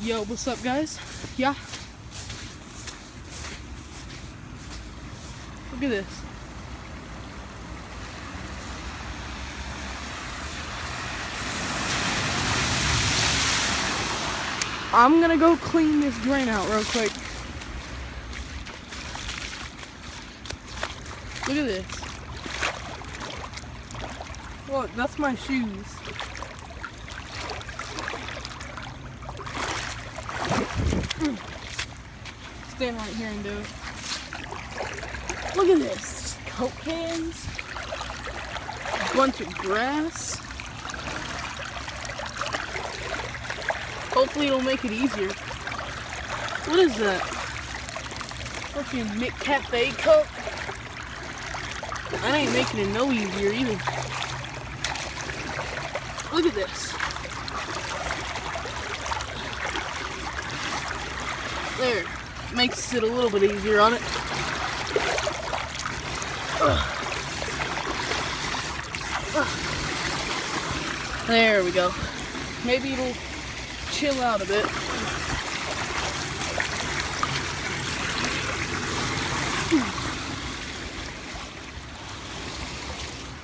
Yo, what's up, guys? Yeah. Look at this. I'm gonna go clean this drain out real quick. Look at this. Look, that's my shoes. Stand right here and do it. Look at this. Coke cans. A bunch of grass. Hopefully it'll make it easier. What is that? Fucking McCafe cup? That ain't making it no easier either. Look at this. There. Makes it a little bit easier on it. There we go. Maybe it'll chill out a bit.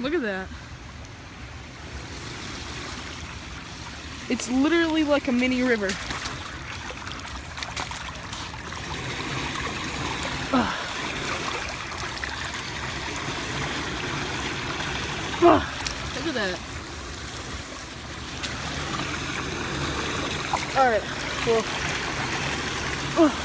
Look at that. It's literally like a mini river. Look at that. Alright, well.